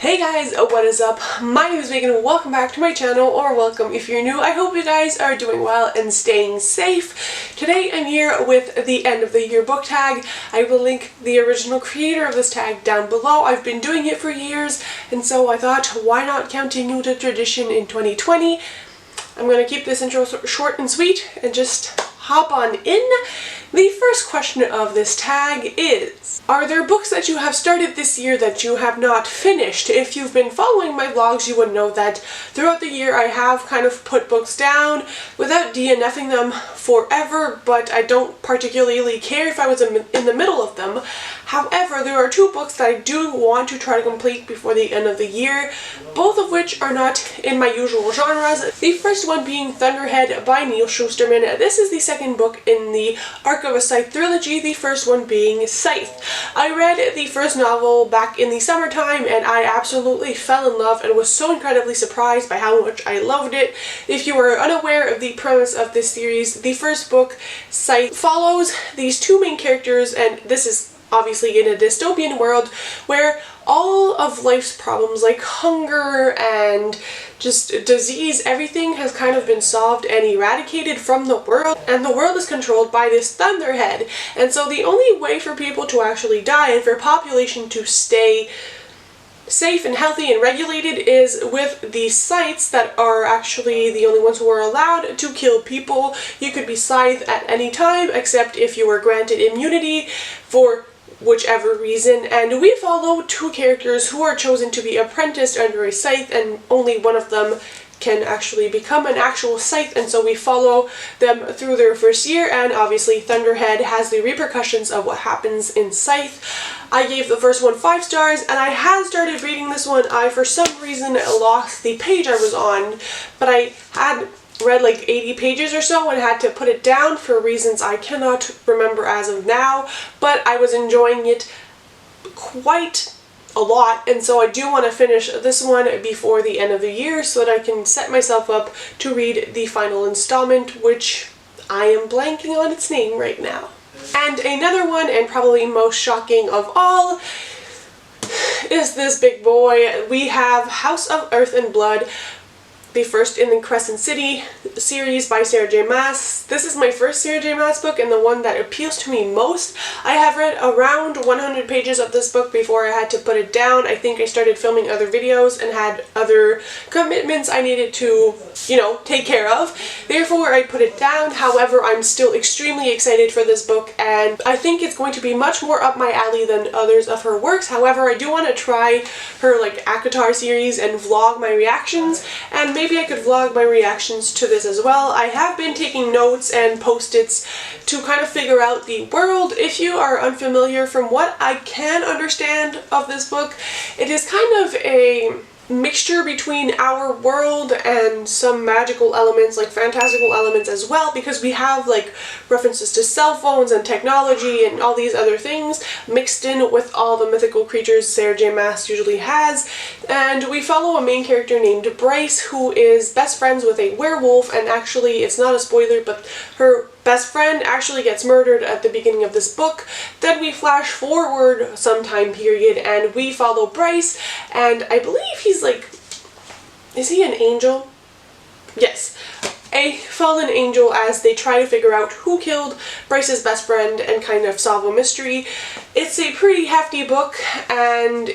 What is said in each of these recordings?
Hey guys, what is up? My name is Megan and welcome back to my channel, or welcome if you're new. I hope you guys are doing well and staying safe. Today I'm here with the end of the year book tag. I will link the original creator of this tag down below. I've been doing it for years, and so I thought, why not continue the tradition in 2020? I'm going to keep this intro short and sweet and just hop on in. The first question of this tag is, are there books that you have started this year that you have not finished? If you've been following my vlogs, you would know that throughout the year I have kind of put books down without DNFing them forever, but I don't particularly care if I was in the middle of them. However, there are two books that I do want to try to complete before the end of the year, both of which are not in my usual genres. The first one being Thunderhead by Neil Shusterman. This is the second book in the Arc of a Scythe trilogy, the first one being Scythe. I read the first novel back in the summertime and I absolutely fell in love and was so incredibly surprised by how much I loved it. If you are unaware of the premise of this series, the first book, Scythe, follows these two main characters, and this is obviously in a dystopian world where all of life's problems like hunger and just disease, everything has kind of been solved and eradicated from the world, and the world is controlled by this Thunderhead. And so the only way for people to actually die and for population to stay safe and healthy and regulated is with these scythes that are actually the only ones who are allowed to kill people. You could be scythed at any time except if you were granted immunity for whichever reason, and we follow two characters who are chosen to be apprenticed under a scythe, and only one of them can actually become an actual scythe, and so we follow them through their first year, and obviously Thunderhead has the repercussions of what happens in Scythe. I gave the first one 5 stars, and I had started reading this one. I, for some reason, lost the page I was on, but I had read like 80 pages or so and had to put it down for reasons I cannot remember as of now, but I was enjoying it quite a lot, and so I do want to finish this one before the end of the year so that I can set myself up to read the final installment, which I am blanking on its name right now. And another one, and probably most shocking of all, is this big boy. We have House of Earth and Blood, the first in the Crescent City series by Sarah J. Maas. This is my first Sarah J. Maas book and the one that appeals to me most. I have read around 100 pages of this book before I had to put it down. I think I started filming other videos and had other commitments I needed to, take care of. Therefore, I put it down. However, I'm still extremely excited for this book, and I think it's going to be much more up my alley than others of her works. However, I do want to try her ACOTAR series and vlog my reactions, and maybe I could vlog my reactions to this as well. I have been taking notes and post-its to kind of figure out the world. If you are unfamiliar, from what I can understand of this book, it is kind of a mixture between our world and some magical elements, like fantastical elements as well, because we have references to cell phones and technology and all these other things mixed in with all the mythical creatures Sarah J. Maas usually has. And we follow a main character named Bryce, who is best friends with a werewolf, and actually, it's not a spoiler, but her best friend actually gets murdered at the beginning of this book. Then we flash forward some time period and we follow Bryce, and I believe he's is he an angel? Yes, a fallen angel, as they try to figure out who killed Bryce's best friend and kind of solve a mystery. It's a pretty hefty book, and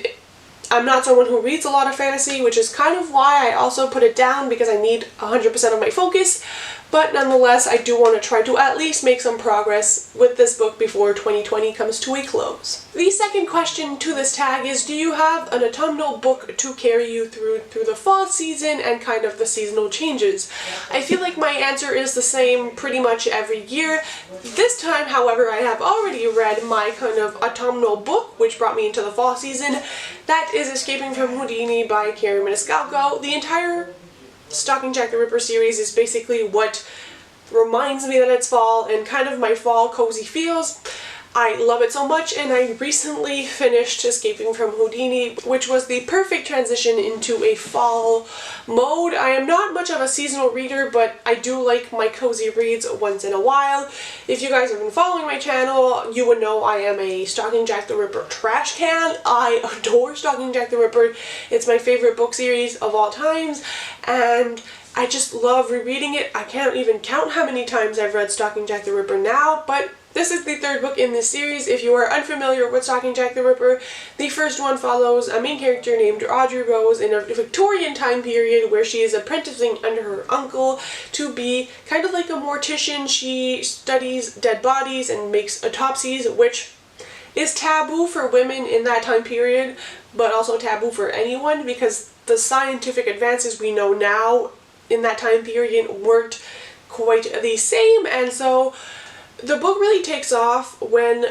I'm not someone who reads a lot of fantasy, which is kind of why I also put it down, because I need 100% of my focus. But nonetheless, I do want to try to at least make some progress with this book before 2020 comes to a close. The second question to this tag is, do you have an autumnal book to carry you through the fall season and kind of the seasonal changes? I feel like my answer is the same pretty much every year. This time, however, I have already read my kind of autumnal book, which brought me into the fall season. That is Escaping from Houdini by Karen Maniscalco. The entire Stalking Jack the Ripper series is basically what reminds me that it's fall and kind of my fall cozy feels. I love it so much, and I recently finished Escaping from Houdini, which was the perfect transition into a fall mode. I am not much of a seasonal reader, but I do like my cozy reads once in a while. If you guys have been following my channel, you would know I am a Stalking Jack the Ripper trash can. I adore Stalking Jack the Ripper. It's my favorite book series of all times, and I just love rereading it. I can't even count how many times I've read Stalking Jack the Ripper now, but this is the third book in this series. If you are unfamiliar with Stalking Jack the Ripper, the first one follows a main character named Audrey Rose in a Victorian time period where she is apprenticing under her uncle to be kind of like a mortician. She studies dead bodies and makes autopsies, which is taboo for women in that time period, but also taboo for anyone because the scientific advances we know now in that time period weren't quite the same, and so the book really takes off when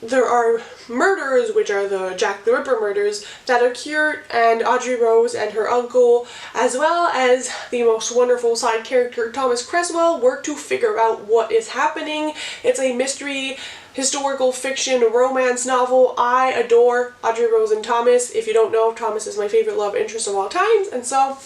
there are murders, which are the Jack the Ripper murders, that occur, and Audrey Rose and her uncle, as well as the most wonderful side character Thomas Creswell, work to figure out what is happening. It's a mystery, historical fiction, romance novel. I adore Audrey Rose and Thomas. If you don't know, Thomas is my favorite love interest of all times, and so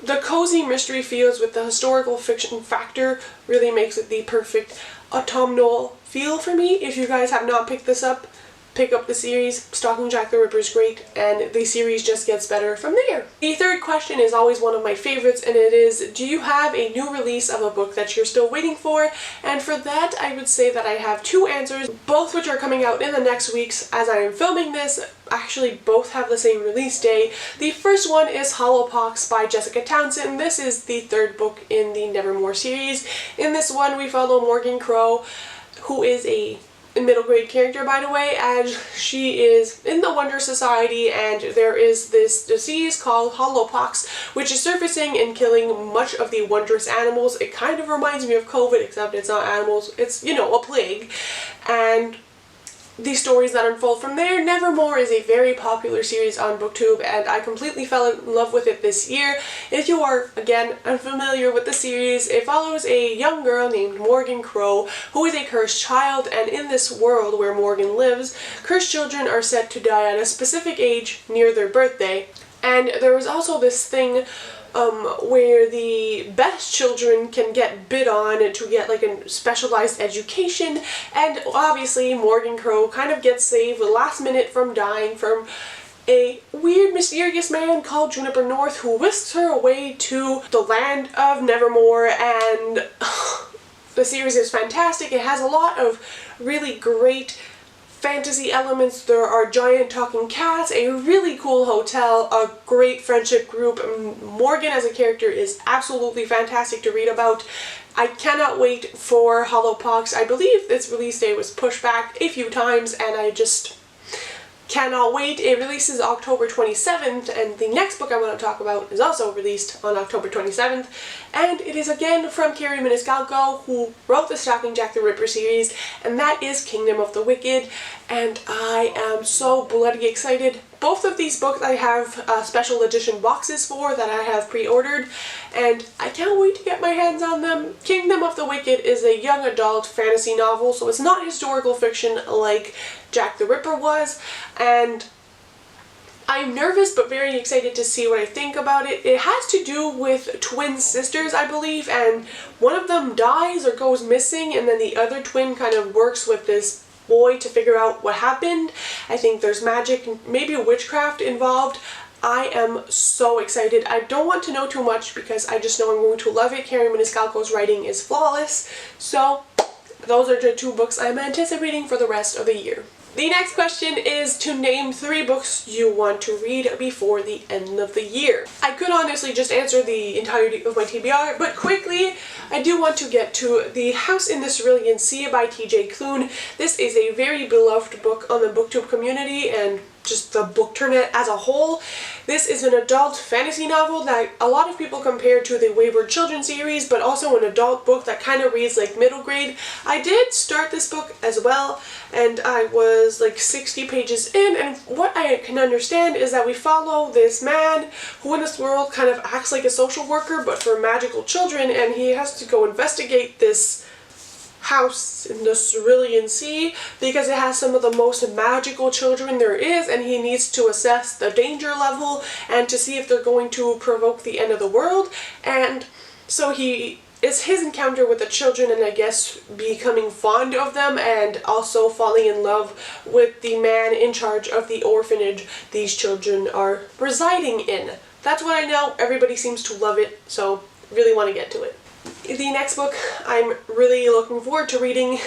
the cozy mystery feels with the historical fiction factor really makes it the perfect autumnal feel for me. If you guys have not picked this up, pick up the series. Stalking Jack the Ripper is great, and the series just gets better from there. The third question is always one of my favorites, and it is, do you have a new release of a book that you're still waiting for? And for that, I would say that I have two answers, both which are coming out in the next weeks as I am filming this. Actually, both have the same release day. The first one is Hollowpox by Jessica Townsend. This is the third book in the Nevermore series. In this one, we follow Morgan Crow, who is a middle grade character, by the way, as she is in the Wonder Society, and there is this disease called Hollowpox, which is surfacing and killing much of the wondrous animals. It kind of reminds me of COVID, except it's not animals, it's, you know, a plague. And the stories that unfold from there. Nevermore is a very popular series on BookTube, and I completely fell in love with it this year. If you are, again, unfamiliar with the series, it follows a young girl named Morgan Crow, who is a cursed child, and in this world where Morgan lives, cursed children are set to die at a specific age near their birthday. And there is also this thing where the best children can get bid on to get like a specialized education, and obviously Morgan Crow kind of gets saved last minute from dying from a weird mysterious man called Juniper North who whisks her away to the land of Nevermore, and the series is fantastic. It has a lot of really great fantasy elements. There are giant talking cats, a really cool hotel, a great friendship group. Morgan as a character is absolutely fantastic to read about. I cannot wait for Hollowpox. I believe its release date was pushed back a few times, and I just cannot wait. It releases October 27th, and the next book I want to talk about is also released on October 27th, and it is again from Carrie Maniscalco, who wrote the Stalking Jack the Ripper series, and that is Kingdom of the Wicked, and I am so bloody excited. Both of these books I have special edition boxes for that I have pre-ordered, and I can't wait to get my hands on them. Kingdom of the Wicked is a young adult fantasy novel, so it's not historical fiction like Jack the Ripper was, and I'm nervous but very excited to see what I think about it. It has to do with twin sisters, I believe, and one of them dies or goes missing, and then the other twin kind of works with this boy to figure out what happened. I think there's magic, maybe witchcraft involved. I am so excited. I don't want to know too much because I just know I'm going to love it. Carrie Maniscalco's writing is flawless, so those are the two books I'm anticipating for the rest of the year. The next question is to name 3 books you want to read before the end of the year. I could honestly just answer the entirety of my TBR, but quickly, I do want to get to The House in the Cerulean Sea by TJ Klune. This is a very beloved book on the BookTube community and just the bookternet as a whole. This is an adult fantasy novel that a lot of people compare to the Wayward Children series, but also an adult book that kind of reads like middle grade. I did start this book as well, and I was like 60 pages in, and what I can understand is that we follow this man who in this world kind of acts like a social worker but for magical children, and he has to go investigate this house in the Cerulean Sea because it has some of the most magical children there is, and he needs to assess the danger level and to see if they're going to provoke the end of the world. And so it's his encounter with the children, and I guess becoming fond of them and also falling in love with the man in charge of the orphanage these children are residing in. That's what I know. Everybody seems to love it, so really want to get to it. The next book I'm really looking forward to reading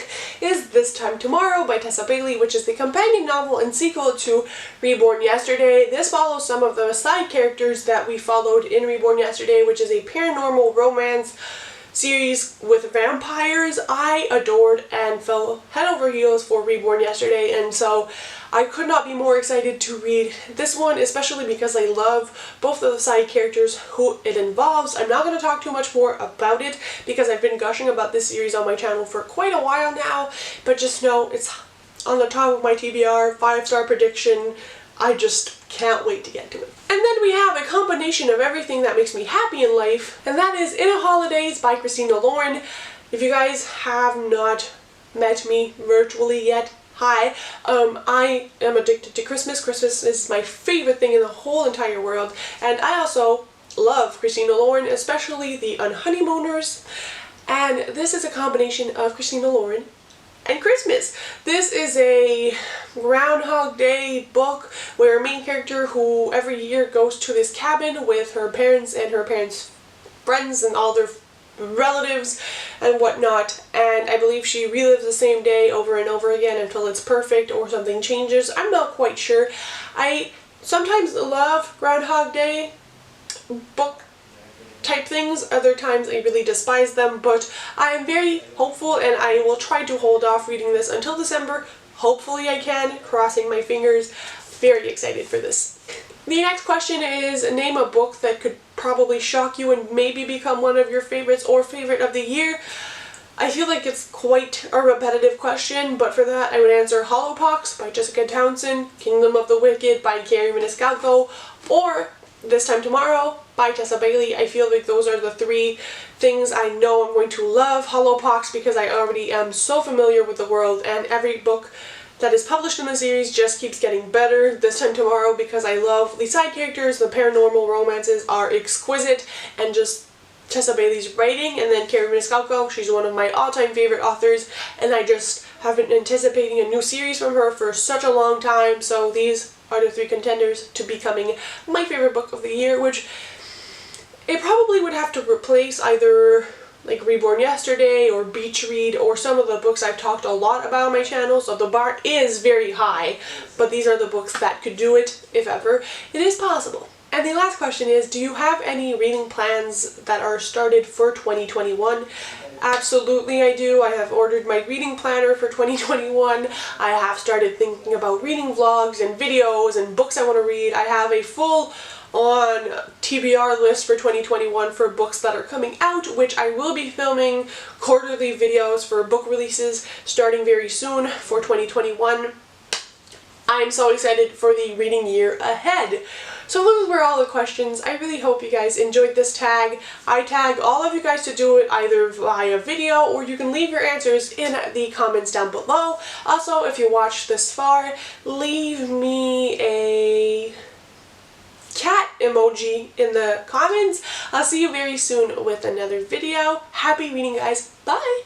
is This Time Tomorrow by Tessa Bailey, which is the companion novel and sequel to Reborn Yesterday. This follows some of the side characters that we followed in Reborn Yesterday, which is a paranormal romance series with vampires. I adored and fell head over heels for Reborn Yesterday, and so I could not be more excited to read this one, especially because I love both of the side characters who it involves. I'm not going to talk too much more about it because I've been gushing about this series on my channel for quite a while now, but just know it's on the top of my TBR, 5-star prediction. I just can't wait to get to it. And then we have a combination of everything that makes me happy in life, and that is In a Holidaze by Christina Lauren. If you guys have not met me virtually yet, hi. I am addicted to Christmas. Christmas is my favorite thing in the whole entire world, and I also love Christina Lauren, especially the Unhoneymooners, and this is a combination of Christina Lauren and Christmas. This is a Groundhog Day book where a main character who every year goes to this cabin with her parents and her parents' friends and all their relatives and whatnot, and I believe she relives the same day over and over again until it's perfect or something changes. I'm not quite sure. I sometimes love Groundhog Day book type things, other times I really despise them, but I am very hopeful and I will try to hold off reading this until December. Hopefully I can, crossing my fingers. Very excited for this. The next question is, name a book that could probably shock you and maybe become one of your favorites or favorite of the year. I feel like it's quite a repetitive question, but for that I would answer Hollowpox by Jessica Townsend, Kingdom of the Wicked by Carrie Maniscalco, or This Time Tomorrow by Tessa Bailey. I feel like those are the three things I know I'm going to love. Hollowpox because I already am so familiar with the world, and every book that is published in the series just keeps getting better. This Time Tomorrow because I love the side characters, the paranormal romances are exquisite, and just Tessa Bailey's writing. And then Carrie Maniscalco, she's one of my all-time favorite authors, and I just have been anticipating a new series from her for such a long time, so these are the three contenders to becoming my favorite book of the year, which it probably would have to replace either like Reborn Yesterday or Beach Read or some of the books I've talked a lot about on my channel, so the bar is very high, but these are the books that could do it, if ever. It is possible. And the last question is, do you have any reading plans that are started for 2021? Absolutely I do. I have ordered my reading planner for 2021. I have started thinking about reading vlogs and videos and books I want to read. I have a full on TBR list for 2021 for books that are coming out, which I will be filming quarterly videos for book releases starting very soon for 2021. I'm so excited for the reading year ahead. So those were all the questions. I really hope you guys enjoyed this tag. I tag all of you guys to do it either via video, or you can leave your answers in the comments down below. Also, if you watched this far, leave me a cat emoji in the comments. I'll see you very soon with another video. Happy reading, guys. Bye!